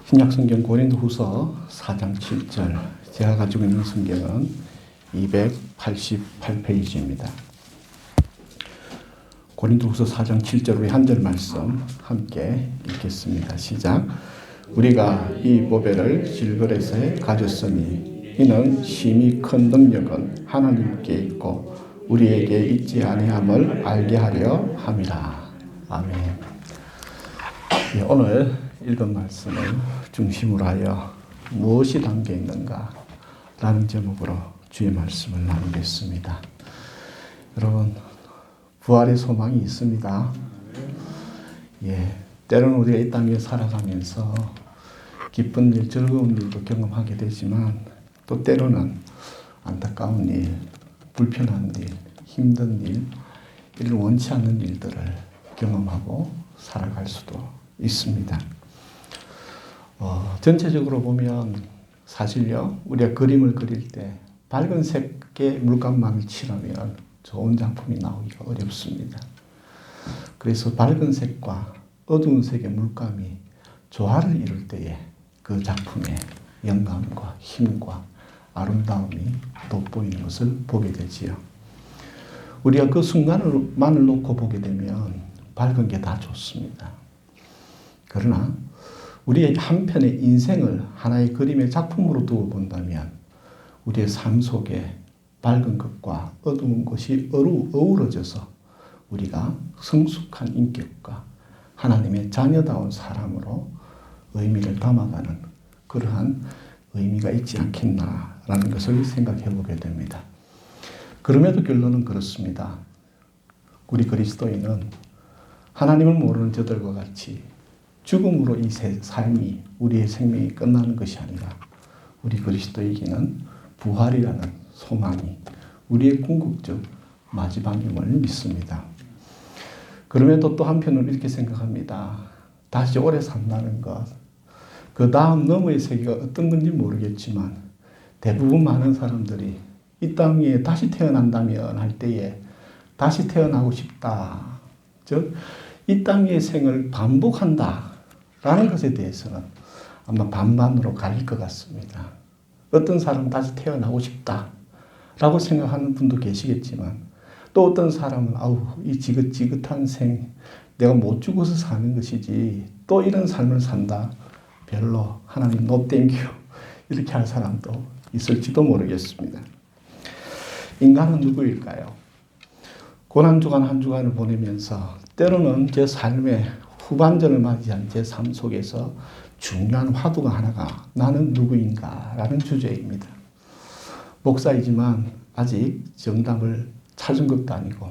신약성경 고린도후서 4장 7절, 제가 가지고 있는 성경은 288페이지입니다. 고린도후서 4장 7절 우리 한 절 말씀 함께 읽겠습니다. 시작. 우리가 이 보배를 질그릇에 가졌으니 이는 심히 큰 능력은 하나님께 있고 우리에게 있지 아니함을 알게 하려 함이라. 아멘. 오늘 읽은 말씀을 중심으로 하여 무엇이 담겨 있는가 라는 제목으로 주의 말씀을 나누겠습니다. 여러분, 부활의 소망이 있습니다. 때로는 우리가 이 땅에 살아가면서 기쁜 일, 즐거운 일도 경험하게 되지만 또 때로는 안타까운 일, 불편한 일, 힘든 일, 이런 원치 않는 일들을 경험하고 살아갈 수도 있습니다. 전체적으로 보면 사실요, 우리가 그림을 그릴 때 밝은 색의 물감만을 칠하면 좋은 작품이 나오기가 어렵습니다. 그래서 밝은 색과 어두운 색의 물감이 조화를 이룰 때에 그 작품의 영감과 힘과 아름다움이 돋보이는 것을 보게 되지요. 우리가 그 순간만을 놓고 보게 되면 밝은 게 다 좋습니다. 그러나 우리의 한편의 인생을 하나의 그림의 작품으로 두고 본다면 우리의 삶 속에 밝은 것과 어두운 것이 어우러져서 우리가 성숙한 인격과 하나님의 자녀다운 사람으로 의미를 담아가는 그러한 의미가 있지 않겠나라는 것을 생각해 보게 됩니다. 그럼에도 결론은 그렇습니다. 우리 그리스도인은 하나님을 모르는 저들과 같이 죽음으로 이 삶이, 우리의 생명이 끝나는 것이 아니라 우리 그리스도에게는 부활이라는 소망이 우리의 궁극적 마지막임을 믿습니다. 그럼에도 또 한편으로 이렇게 생각합니다. 다시 오래 산다는 것, 그 다음 너머의 세계가 어떤 건지 모르겠지만 대부분 많은 사람들이 이 땅에 다시 태어난다면 할 때에 다시 태어나고 싶다. 즉, 이 땅의 생을 반복한다. 라는 것에 대해서는 아마 반반으로 갈릴 것 같습니다. 어떤 사람은 다시 태어나고 싶다. 라고 생각하는 분도 계시겠지만 또 어떤 사람은 이 지긋지긋한 생, 내가 못 죽어서 사는 것이지 또 이런 삶을 산다. 별로 하나님 no thank you. 이렇게 할 사람도 있을지도 모르겠습니다. 인간은 누구일까요? 고난주간 한 주간을 보내면서 때로는 제 삶의 후반전을 맞이한 제 삶 속에서 중요한 화두가 하나가 나는 누구인가 라는 주제입니다. 목사이지만 아직 정답을 찾은 것도 아니고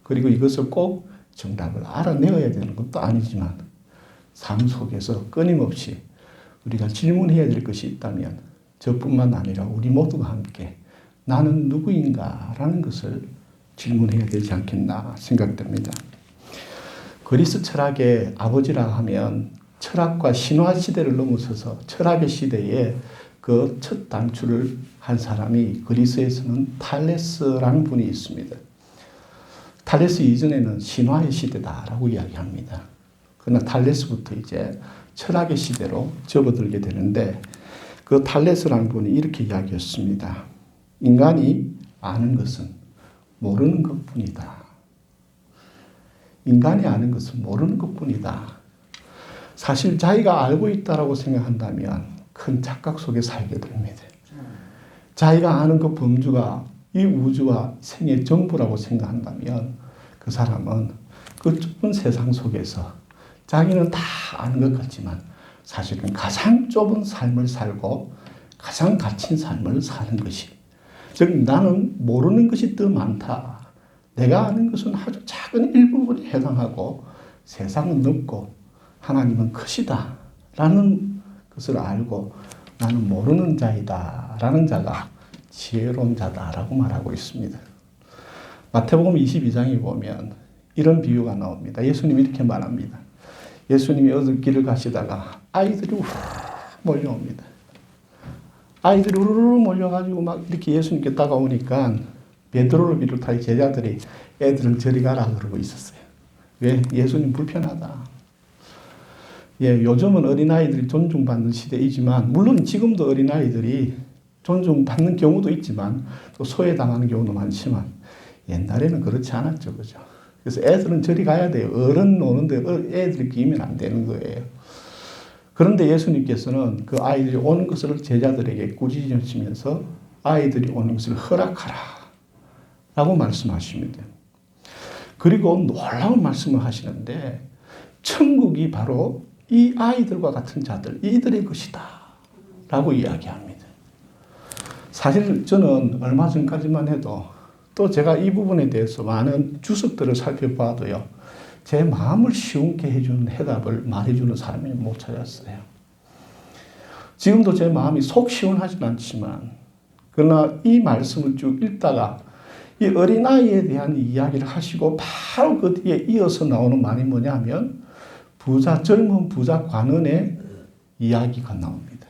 그리고 이것을 꼭 정답을 알아내어야 되는 것도 아니지만 삶 속에서 끊임없이 우리가 질문해야 될 것이 있다면 저뿐만 아니라 우리 모두가 함께 나는 누구인가 라는 것을 질문해야 되지 않겠나 생각됩니다. 그리스 철학의 아버지라 하면 철학과 신화 시대를 넘어서서 철학의 시대에 그 첫 단추를 한 사람이 그리스에서는 탈레스라는 분이 있습니다. 탈레스 이전에는 신화의 시대다라고 이야기합니다. 그러나 탈레스부터 이제 철학의 시대로 접어들게 되는데 그 탈레스라는 분이 이렇게 이야기했습니다. 인간이 아는 것은 모르는 것뿐이다. 인간이 아는 것은 모르는 것뿐이다. 사실 자기가 알고 있다라고 생각한다면 큰 착각 속에 살게 됩니다. 자기가 아는 그 범주가 이 우주와 생의 전부라고 생각한다면 그 사람은 그 좁은 세상 속에서 자기는 다 아는 것 같지만 사실은 가장 좁은 삶을 살고 가장 갇힌 삶을 사는 것이, 즉 나는 모르는 것이 더 많다. 내가 아는 것은 아주 작은 일부분에 해당하고 세상은 넓고 하나님은 크시다 라는 것을 알고 나는 모르는 자이다 라는 자가 지혜로운 자다라고 말하고 있습니다. 마태복음 22장에 보면 이런 비유가 나옵니다. 예수님이 이렇게 말합니다. 예수님이 어느 길을 가시다가 아이들이 우르르 몰려옵니다. 아이들이 우르르 몰려가지고 막 이렇게 예수님께 다가오니까 베드로를 비롯하여 제자들이 애들은 저리 가라 그러고 있었어요. 왜? 예수님 불편하다. 예, 요즘은 어린아이들이 존중받는 시대이지만, 물론 지금도 어린아이들이 존중받는 경우도 있지만, 또 소외당하는 경우도 많지만, 옛날에는 그렇지 않았죠. 그죠? 그래서 애들은 저리 가야 돼요. 어른 노는데 애들이 끼면 안 되는 거예요. 그런데 예수님께서는 그 아이들이 오는 것을 제자들에게 꾸짖으시면서 아이들이 오는 것을 허락하라 라고 말씀하십니다. 그리고 놀라운 말씀을 하시는데, 천국이 바로 이 아이들과 같은 자들, 이들의 것이다 라고 이야기합니다. 사실 저는 얼마 전까지만 해도, 또 제가 이 부분에 대해서 많은 주석들을 살펴봐도요, 제 마음을 시원케 해주는 해답을 말해주는 사람이 못 찾았어요. 지금도 제 마음이 속 시원하진 않지만, 그러나 이 말씀을 쭉 읽다가 이 어린아이에 대한 이야기를 하시고 바로 그 뒤에 이어서 나오는 말이 뭐냐면, 젊은 부자 관원의 이야기가 나옵니다.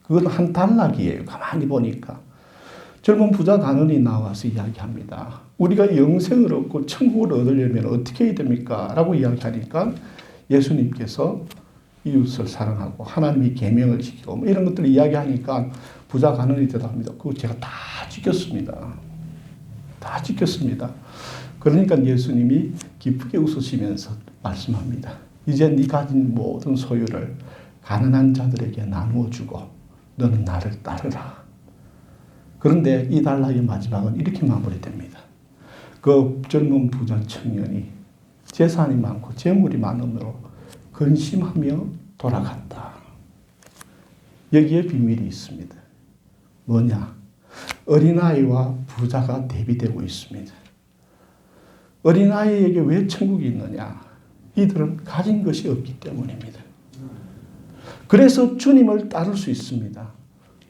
그건 한 단락이에요. 가만히 보니까. 젊은 부자 관원이 나와서 이야기합니다. 우리가 영생을 얻고 천국을 얻으려면 어떻게 해야 됩니까? 라고 이야기하니까 예수님께서 이웃을 사랑하고 하나님이 계명을 지키고 뭐 이런 것들을 이야기하니까 부자 관원이 대답합니다. 그거 제가 다 지켰습니다. 다 지켰습니다. 그러니까 예수님이 기쁘게 웃으시면서 말씀합니다. 이제 네 가진 모든 소유를 가난한 자들에게 나누어 주고 너는 나를 따르라. 그런데 이 단락의 마지막은 이렇게 마무리됩니다. 그 젊은 부자 청년이 재산이 많고 재물이 많으므로 근심하며 돌아갔다. 여기에 비밀이 있습니다. 뭐냐? 어린아이와 부자가 대비되고 있습니다. 어린아이에게 왜 천국이 있느냐? 이들은 가진 것이 없기 때문입니다. 그래서 주님을 따를 수 있습니다.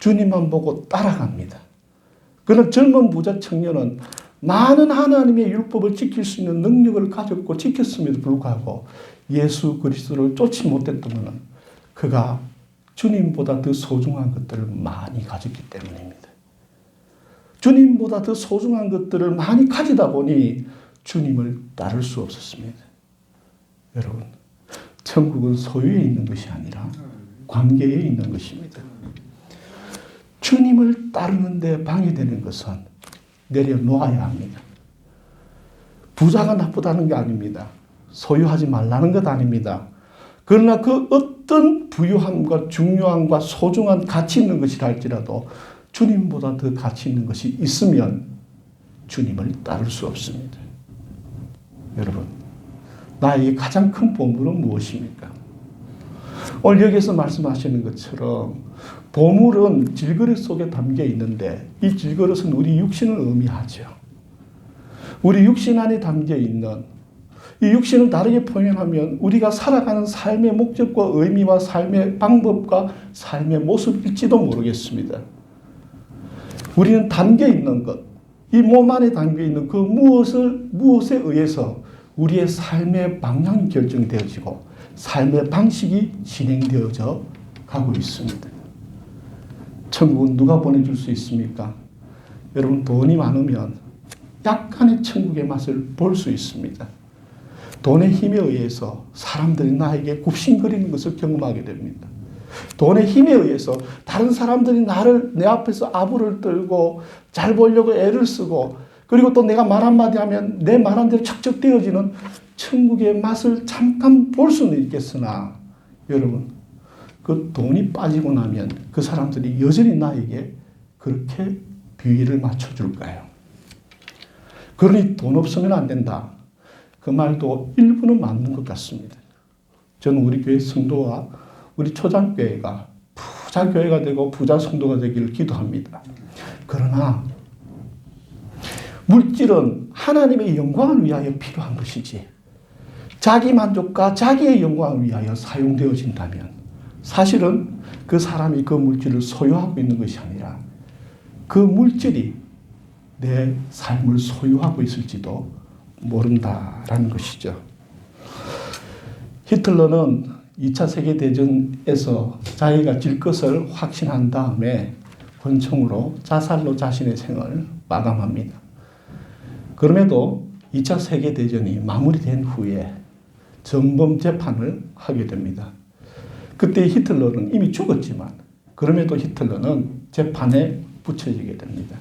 주님만 보고 따라갑니다. 그러나 젊은 부자 청년은 많은 하나님의 율법을 지킬 수 있는 능력을 가졌고 지켰음에도 불구하고 예수 그리스도를 쫓지 못했다면 그가 주님보다 더 소중한 것들을 많이 가졌기 때문입니다. 주님보다 더 소중한 것들을 많이 가지다 보니 주님을 따를 수 없었습니다. 여러분, 천국은 소유에 있는 것이 아니라 관계에 있는 것입니다. 주님을 따르는데 방해되는 것은 내려놓아야 합니다. 부자가 나쁘다는 게 아닙니다. 소유하지 말라는 것 아닙니다. 그러나 그 어떤 부유함과 중요함과 소중한 가치 있는 것이라 할지라도 주님보다 더 가치 있는 것이 있으면 주님을 따를 수 없습니다. 여러분, 나에게 가장 큰 보물은 무엇입니까? 오늘 여기서 말씀하시는 것처럼 보물은 질그릇 속에 담겨 있는데 이 질그릇은 우리 육신을 의미하죠. 우리 육신 안에 담겨 있는 이 육신을 다르게 표현하면 우리가 살아가는 삶의 목적과 의미와 삶의 방법과 삶의 모습일지도 모르겠습니다. 우리는 담겨 있는 것, 이 몸 안에 담겨 있는 그 무엇에 의해서 우리의 삶의 방향이 결정되어지고 삶의 방식이 진행되어져 가고 있습니다. 천국은 누가 보내줄 수 있습니까? 여러분, 돈이 많으면 약간의 천국의 맛을 볼 수 있습니다. 돈의 힘에 의해서 사람들이 나에게 굽신거리는 것을 경험하게 됩니다. 돈의 힘에 의해서 다른 사람들이 나를 내 앞에서 아부를 떨고 잘 보려고 애를 쓰고 그리고 또 내가 말 한마디 하면 내 말한 대로 척척되어지는 천국의 맛을 잠깐 볼 수는 있겠으나 여러분, 그 돈이 빠지고 나면 그 사람들이 여전히 나에게 그렇게 비위를 맞춰줄까요? 그러니 돈 없으면 안 된다. 그 말도 일부는 맞는 것 같습니다. 저는 우리 교회 성도와 우리 초장교회가 부자 교회가 되고 부자 성도가 되기를 기도합니다. 그러나 물질은 하나님의 영광을 위하여 필요한 것이지 자기 만족과 자기의 영광을 위하여 사용되어진다면 사실은 그 사람이 그 물질을 소유하고 있는 것이 아니라 그 물질이 내 삶을 소유하고 있을지도 모른다라는 것이죠. 히틀러는 2차 세계대전에서 자기가 질 것을 확신한 다음에 권총으로 자살로 자신의 생을 마감합니다. 그럼에도 2차 세계대전이 마무리된 후에 전범 재판을 하게 됩니다. 그때 히틀러는 이미 죽었지만 그럼에도 히틀러는 재판에 붙여지게 됩니다.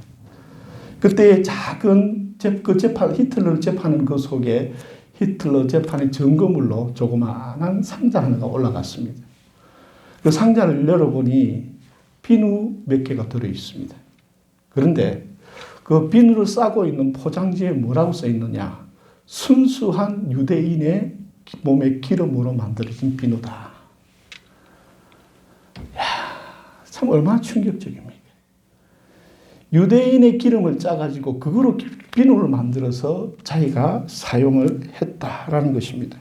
그때 작은 히틀러를 재판하는 그 속에 히틀러 재판의 증거물로 조그마한 상자 하나가 올라갔습니다. 그 상자를 열어보니 비누 몇 개가 들어있습니다. 그런데 그 비누를 싸고 있는 포장지에 뭐라고 써 있느냐? 순수한 유대인의 몸의 기름으로 만들어진 비누다. 야, 참 얼마나 충격적입니까? 유대인의 기름을 짜가지고 그거로 비누를 만들어서 자기가 사용을 했다라는 것입니다.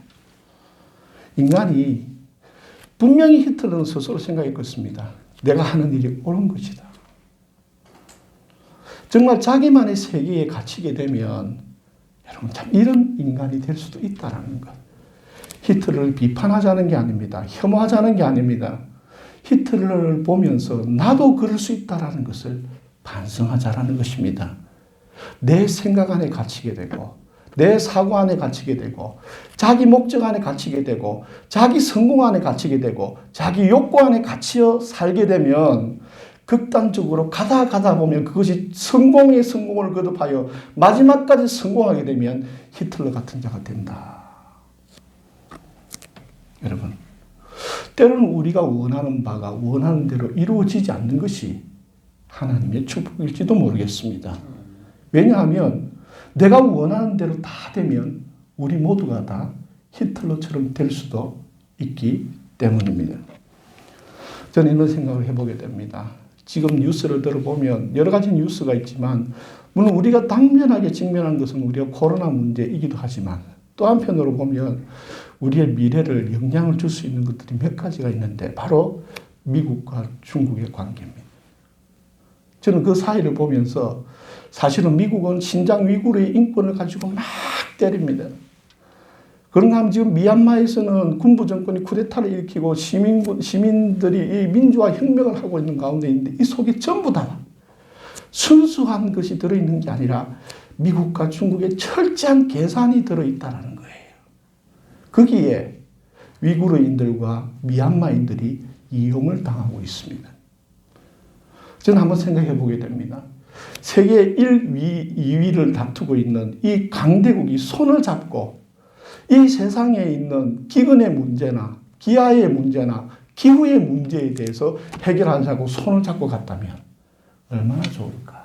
인간이 분명히 히틀러는 스스로 생각했겠습니다. 내가 하는 일이 옳은 것이다. 정말 자기만의 세계에 갇히게 되면 여러분 참 이런 인간이 될 수도 있다는 것. 히틀러를 비판하자는 게 아닙니다. 혐오하자는 게 아닙니다. 히틀러를 보면서 나도 그럴 수 있다는 것을 반성하자라는 것입니다. 내 생각 안에 갇히게 되고 내 사고 안에 갇히게 되고 자기 목적 안에 갇히게 되고 자기 성공 안에 갇히게 되고 자기 욕구 안에 갇혀 살게 되면 극단적으로 가다 보면 그것이 성공을 거듭하여 마지막까지 성공하게 되면 히틀러 같은 자가 된다. 여러분, 때로는 우리가 원하는 바가 원하는 대로 이루어지지 않는 것이 하나님의 축복일지도 모르겠습니다. 왜냐하면 내가 원하는 대로 다 되면 우리 모두가 다 히틀러처럼 될 수도 있기 때문입니다. 저는 이런 생각을 해보게 됩니다. 지금 뉴스를 들어보면 여러 가지 뉴스가 있지만 물론 우리가 당면하게 직면한 것은 우리가 코로나 문제이기도 하지만 또 한편으로 보면 우리의 미래를 영향을 줄 수 있는 것들이 몇 가지가 있는데 바로 미국과 중국의 관계입니다. 저는 그 사이를 보면서 사실은 미국은 신장 위구르의 인권을 가지고 막 때립니다. 그런가 하면 지금 미얀마에서는 군부 정권이 쿠데타를 일으키고 시민들이 이 민주화 혁명을 하고 있는 가운데 있는데 이 속에 전부 다 순수한 것이 들어있는 게 아니라 미국과 중국의 철저한 계산이 들어있다는 거예요. 거기에 위구르인들과 미얀마인들이 이용을 당하고 있습니다. 저는 한번 생각해 보게 됩니다. 세계 1위, 2위를 다투고 있는 이 강대국이 손을 잡고 이 세상에 있는 기근의 문제나 기아의 문제나 기후의 문제에 대해서 해결하자고 손을 잡고 갔다면 얼마나 좋을까.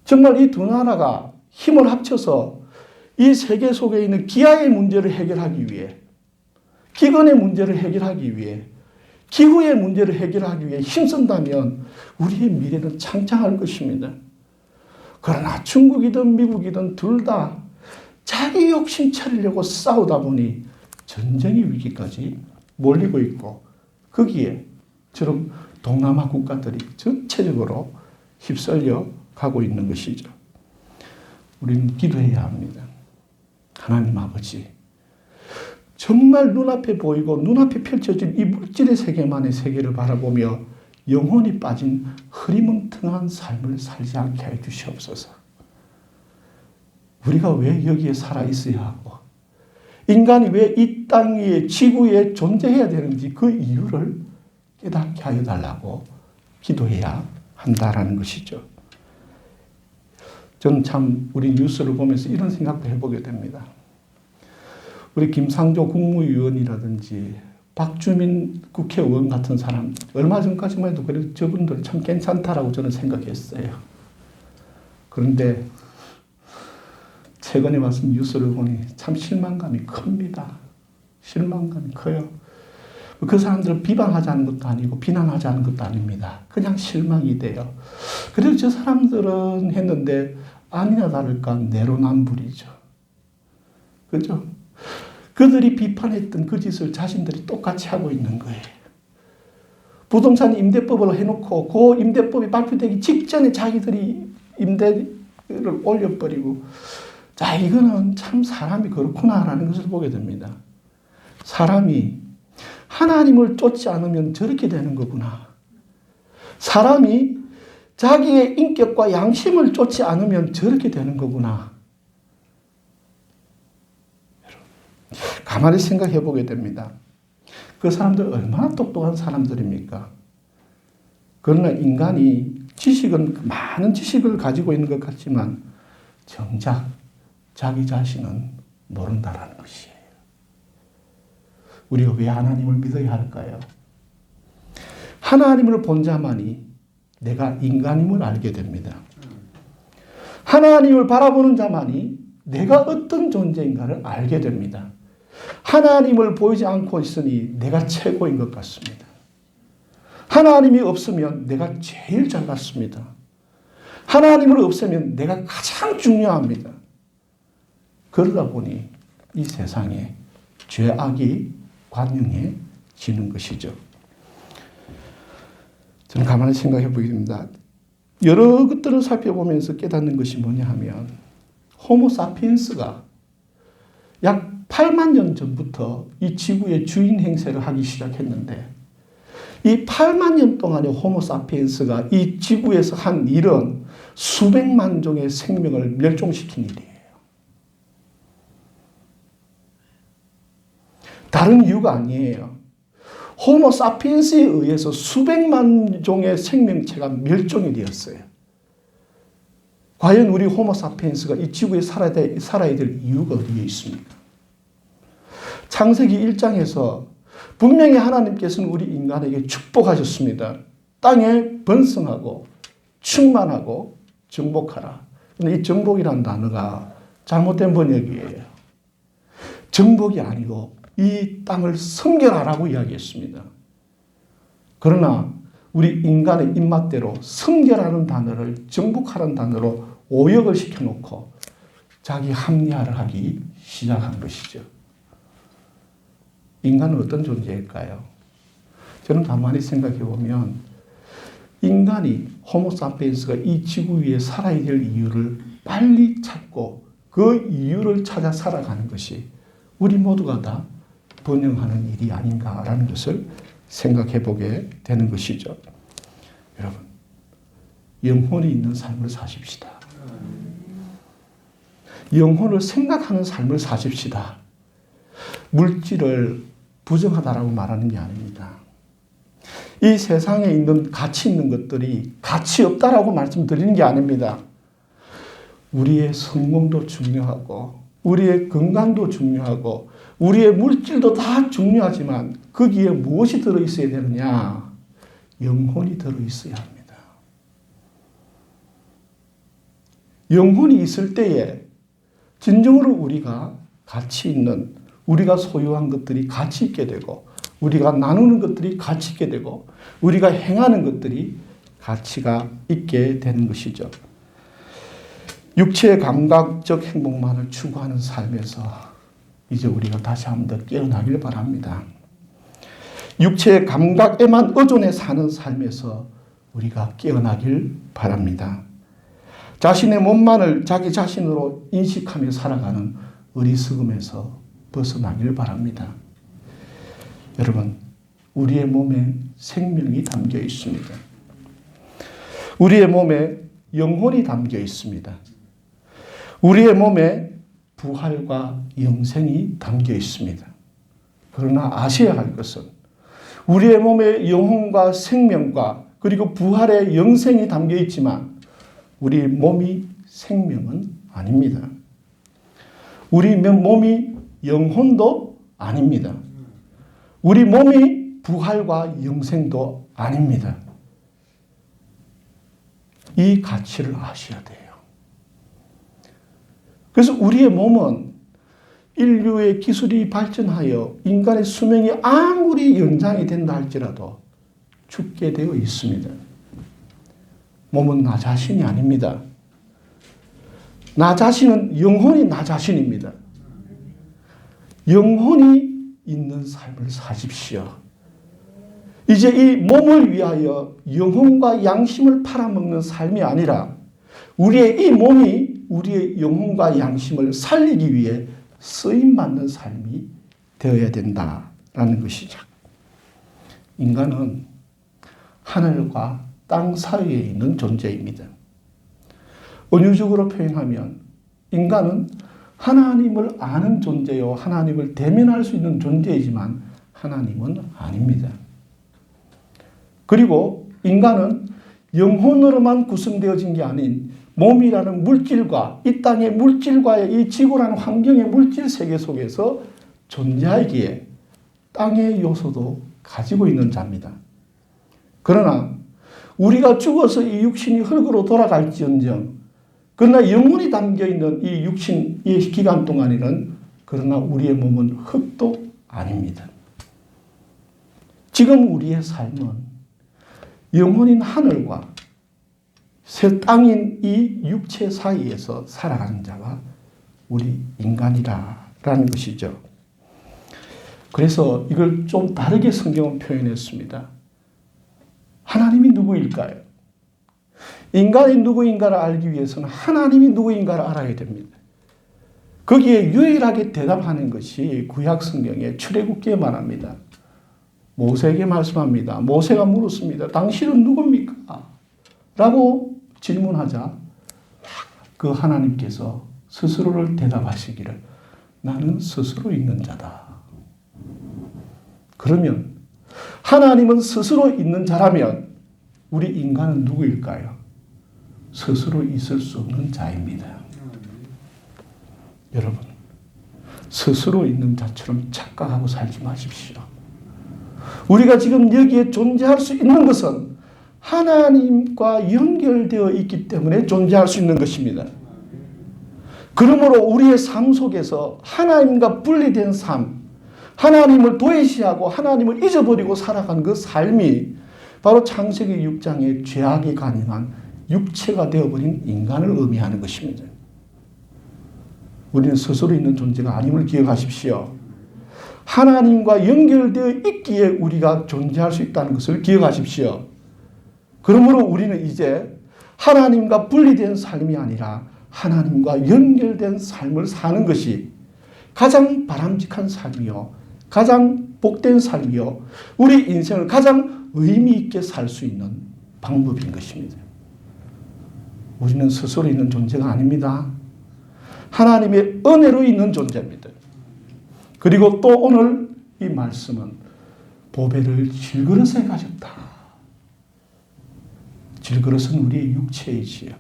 정말 이 두 나라가 힘을 합쳐서 이 세계 속에 있는 기아의 문제를 해결하기 위해 기근의 문제를 해결하기 위해 기후의 문제를 해결하기 위해 힘쓴다면 우리의 미래는 창창할 것입니다. 그러나 중국이든 미국이든 둘 다 자기 욕심 차리려고 싸우다 보니 전쟁의 위기까지 몰리고 있고 거기에 저런 동남아 국가들이 전체적으로 휩쓸려 가고 있는 것이죠. 우리는 기도해야 합니다. 하나님 아버지, 정말 눈앞에 보이고 눈앞에 펼쳐진 이 물질의 세계만의 세계를 바라보며 영혼이 빠진 흐리멍텅한 삶을 살지 않게 해 주시옵소서. 우리가 왜 여기에 살아 있어야 하고 인간이 왜 이 땅 위에 지구에 존재해야 되는지 그 이유를 깨닫게 하여 달라고 기도해야 한다라는 것이죠. 저는 참 우리 뉴스를 보면서 이런 생각도 해보게 됩니다. 우리 김상조 국무위원이라든지 박주민 국회의원 같은 사람 얼마 전까지만 해도 그래도 저분들 참 괜찮다라고 저는 생각했어요. 그런데 최근에 와서 뉴스를 보니 참 실망감이 큽니다. 실망감이 커요. 그 사람들을 비방하자는 것도 아니고 비난하자는 것도 아닙니다. 그냥 실망이 돼요. 그래도 저 사람들은 했는데 아니나 다를까 내로남불이죠. 그죠? 그들이 비판했던 그 짓을 자신들이 똑같이 하고 있는 거예요. 부동산 임대법을 해놓고 그 임대법이 발표되기 직전에 자기들이 임대를 올려버리고 자, 이거는 참 사람이 그렇구나라는 것을 보게 됩니다. 사람이 하나님을 쫓지 않으면 저렇게 되는 거구나. 사람이 자기의 인격과 양심을 쫓지 않으면 저렇게 되는 거구나. 가만히 생각해 보게 됩니다. 그 사람들 얼마나 똑똑한 사람들입니까? 그러나 인간이 많은 지식을 가지고 있는 것 같지만 정작 자기 자신은 모른다라는 것이에요. 우리가 왜 하나님을 믿어야 할까요? 하나님을 본 자만이 내가 인간임을 알게 됩니다. 하나님을 바라보는 자만이 내가 어떤 존재인가를 알게 됩니다. 하나님을 보이지 않고 있으니 내가 최고인 것 같습니다. 하나님이 없으면 내가 제일 잘났습니다. 하나님을 없애면 내가 가장 중요합니다. 그러다 보니 이 세상에 죄악이 관영해지는 것이죠. 저는 가만히 생각해 보게 됩니다. 여러 것들을 살펴보면서 깨닫는 것이 뭐냐 하면 호모 사피엔스가 약 8만 년 전부터 이 지구의 주인 행세를 하기 시작했는데 이 8만 년 동안의 호모 사피엔스가 이 지구에서 한 일은 수백만 종의 생명을 멸종시킨 일이에요. 다른 이유가 아니에요. 호모 사피엔스에 의해서 수백만 종의 생명체가 멸종이 되었어요. 과연 우리 호모 사피엔스가 이 지구에 살아야 될 이유가 어디에 있습니까? 창세기 1장에서 분명히 하나님께서는 우리 인간에게 축복하셨습니다. 땅에 번성하고 충만하고 정복하라. 근데 이 정복이라는 단어가 잘못된 번역이에요. 정복이 아니고 이 땅을 섬결하라고 이야기했습니다. 그러나 우리 인간의 입맛대로 섬결하는 단어를 정복하라는 단어로 오역을 시켜놓고 자기 합리화를 하기 시작한 것이죠. 인간은 어떤 존재일까요? 저는 가만히 생각해 보면 인간이 호모사피엔스가 이 지구 위에 살아야 될 이유를 빨리 찾고 그 이유를 찾아 살아가는 것이 우리 모두가 다 번영하는 일이 아닌가라는 것을 생각해 보게 되는 것이죠. 여러분, 영혼이 있는 삶을 사십시다. 영혼을 생각하는 삶을 사십시다. 물질을 부정하다라고 말하는 게 아닙니다. 이 세상에 있는 가치 있는 것들이 가치 없다라고 말씀드리는 게 아닙니다. 우리의 성공도 중요하고 우리의 건강도 중요하고 우리의 물질도 다 중요하지만 거기에 무엇이 들어있어야 되느냐? 영혼이 들어있어야 합니다. 영혼이 있을 때에 진정으로 우리가 가치 있는 우리가 소유한 것들이 가치 있게 되고 우리가 나누는 것들이 가치 있게 되고 우리가 행하는 것들이 가치가 있게 되는 것이죠. 육체의 감각적 행복만을 추구하는 삶에서 이제 우리가 다시 한번 더 깨어나길 바랍니다. 육체의 감각에만 의존해 사는 삶에서 우리가 깨어나길 바랍니다. 자신의 몸만을 자기 자신으로 인식하며 살아가는 어리석음에서 벗어나길 바랍니다. 여러분, 우리의 몸에 생명이 담겨 있습니다. 우리의 몸에 영혼이 담겨 있습니다. 우리의 몸에 부활과 영생이 담겨 있습니다. 그러나 아셔야 할 것은 우리의 몸에 영혼과 생명과 그리고 부활의 영생이 담겨 있지만 우리 몸이 생명은 아닙니다. 우리 몸이 영혼도 아닙니다. 우리 몸이 부활과 영생도 아닙니다. 이 가치를 아셔야 돼요. 그래서 우리의 몸은 인류의 기술이 발전하여 인간의 수명이 아무리 연장이 된다 할지라도 죽게 되어 있습니다. 몸은 나 자신이 아닙니다. 나 자신은 영혼이 나 자신입니다. 영혼이 있는 삶을 사십시오. 이제 이 몸을 위하여 영혼과 양심을 팔아먹는 삶이 아니라 우리의 이 몸이 우리의 영혼과 양심을 살리기 위해 쓰임받는 삶이 되어야 된다라는 것이죠. 인간은 하늘과 땅 사이에 있는 존재입니다. 은유적으로 표현하면 인간은 하나님을 아는 존재요, 하나님을 대면할 수 있는 존재이지만 하나님은 아닙니다. 그리고 인간은 영혼으로만 구성되어진 게 아닌 몸이라는 물질과 이 땅의 물질과의 이 지구라는 환경의 물질 세계 속에서 존재하기에 땅의 요소도 가지고 있는 자입니다. 그러나 우리가 죽어서 이 육신이 흙으로 돌아갈지언정 그러나 영혼이 담겨있는 이 육신의 기간 동안에는 그러나 우리의 몸은 흙도 아닙니다. 지금 우리의 삶은 영혼인 하늘과 새 땅인 이 육체 사이에서 살아가는 자가 우리 인간이라는 것이죠. 그래서 이걸 좀 다르게 성경은 표현했습니다. 하나님이 누구일까요? 인간이 누구인가를 알기 위해서는 하나님이 누구인가를 알아야 됩니다. 거기에 유일하게 대답하는 것이 구약 성경의 출애굽기에 말합니다. 모세에게 말씀합니다. 모세가 물었습니다. 당신은 누굽니까? 라고 질문하자 그 하나님께서 스스로를 대답하시기를 나는 스스로 있는 자다. 그러면 하나님은 스스로 있는 자라면 우리 인간은 누구일까요? 스스로 있을 수 없는 자입니다. 여러분, 스스로 있는 자처럼 착각하고 살지 마십시오. 우리가 지금 여기에 존재할 수 있는 것은 하나님과 연결되어 있기 때문에 존재할 수 있는 것입니다. 그러므로 우리의 삶 속에서 하나님과 분리된 삶, 하나님을 도외시하고 하나님을 잊어버리고 살아간 그 삶이 바로 창세기 6장의 죄악이 간인한 육체가 되어버린 인간을 의미하는 것입니다. 우리는 스스로 있는 존재가 아님을 기억하십시오. 하나님과 연결되어 있기에 우리가 존재할 수 있다는 것을 기억하십시오. 그러므로 우리는 이제 하나님과 분리된 삶이 아니라 하나님과 연결된 삶을 사는 것이 가장 바람직한 삶이요. 가장 복된 삶이요. 우리 인생을 가장 의미 있게 살 수 있는 방법인 것입니다. 우리는 스스로 있는 존재가 아닙니다. 하나님의 은혜로 있는 존재입니다. 그리고 또 오늘 이 말씀은 보배를 질그릇에 가졌다. 질그릇은 우리의 육체이지요.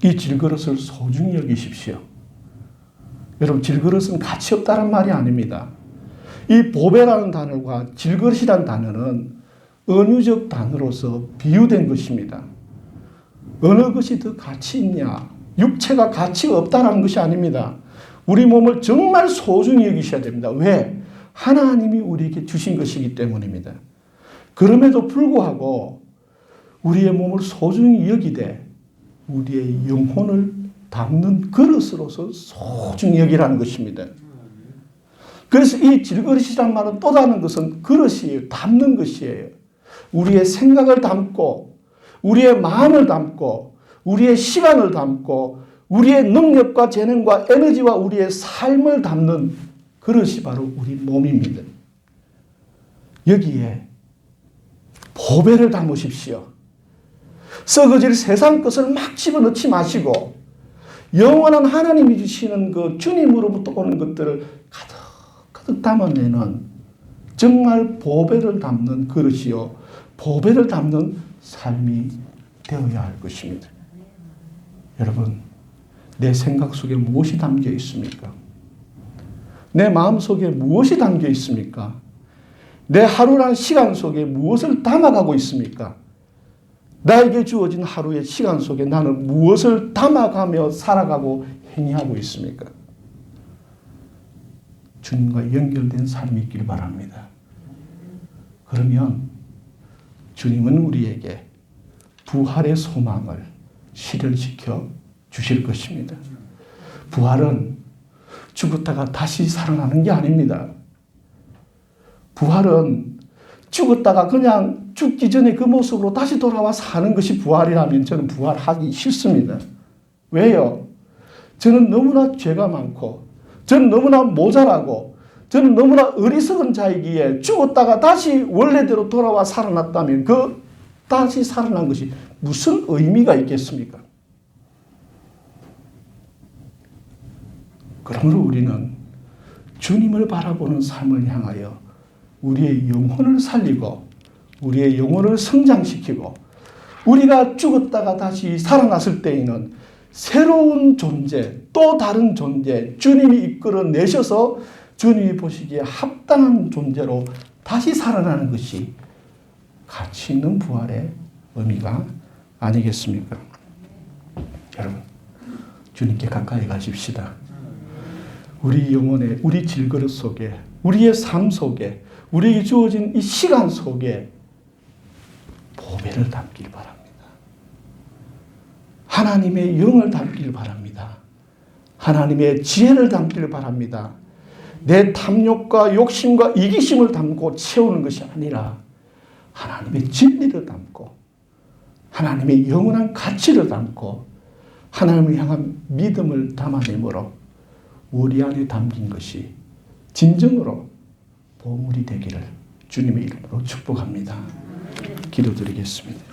이 질그릇을 소중히 여기십시오. 여러분, 질그릇은 가치 없다는 말이 아닙니다. 이 보배라는 단어와 질그릇이라는 단어는 은유적 단어로서 비유된 것입니다. 어느 것이 더 가치 있냐? 육체가 가치가 없다는 것이 아닙니다. 우리 몸을 정말 소중히 여기셔야 됩니다. 왜? 하나님이 우리에게 주신 것이기 때문입니다. 그럼에도 불구하고 우리의 몸을 소중히 여기되 우리의 영혼을 담는 그릇으로서 소중히 여기라는 것입니다. 그래서 이 질그릇이란 말은 또 다른 것은 그릇이에요. 담는 것이에요. 우리의 생각을 담고 우리의 마음을 담고 우리의 시간을 담고 우리의 능력과 재능과 에너지와 우리의 삶을 담는 그릇이 바로 우리 몸입니다. 여기에 보배를 담으십시오. 썩어질 세상 것을 막 집어넣지 마시고 영원한 하나님이 주시는 그 주님으로부터 오는 것들을 가득 담아내는 정말 보배를 담는 그릇이요. 보배를 담는 삶이 되어야 할 것입니다. 여러분, 내 생각 속에 무엇이 담겨 있습니까? 내 마음 속에 무엇이 담겨 있습니까? 내 하루라는 시간 속에 무엇을 담아가고 있습니까? 나에게 주어진 하루의 시간 속에 나는 무엇을 담아가며 살아가고 행위하고 있습니까? 주님과 연결된 삶이 있길 바랍니다. 그러면 주님은 우리에게 부활의 소망을 실현시켜 주실 것입니다. 부활은 죽었다가 다시 살아나는 게 아닙니다. 부활은 죽었다가 그냥 죽기 전에 그 모습으로 다시 돌아와 사는 것이 부활이라면 저는 부활하기 싫습니다. 왜요? 저는 너무나 죄가 많고 저는 너무나 모자라고 저는 너무나 어리석은 자이기에 죽었다가 다시 원래대로 돌아와 살아났다면 그 다시 살아난 것이 무슨 의미가 있겠습니까? 그러므로 우리는 주님을 바라보는 삶을 향하여 우리의 영혼을 살리고 우리의 영혼을 성장시키고 우리가 죽었다가 다시 살아났을 때에는 새로운 존재, 또 다른 존재, 주님이 이끌어내셔서 주님이 보시기에 합당한 존재로 다시 살아나는 것이 가치 있는 부활의 의미가 아니겠습니까? 여러분, 주님께 가까이 가십시다. 우리 영혼의, 우리 질그릇 속에, 우리의 삶 속에, 우리에게 주어진 이 시간 속에 보배를 담길 바랍니다. 하나님의 영을 담길 바랍니다. 하나님의 지혜를 담길 바랍니다. 내 탐욕과 욕심과 이기심을 담고 채우는 것이 아니라 하나님의 진리를 담고 하나님의 영원한 가치를 담고 하나님을 향한 믿음을 담아내므로 우리 안에 담긴 것이 진정으로 보물이 되기를 주님의 이름으로 축복합니다. 기도드리겠습니다.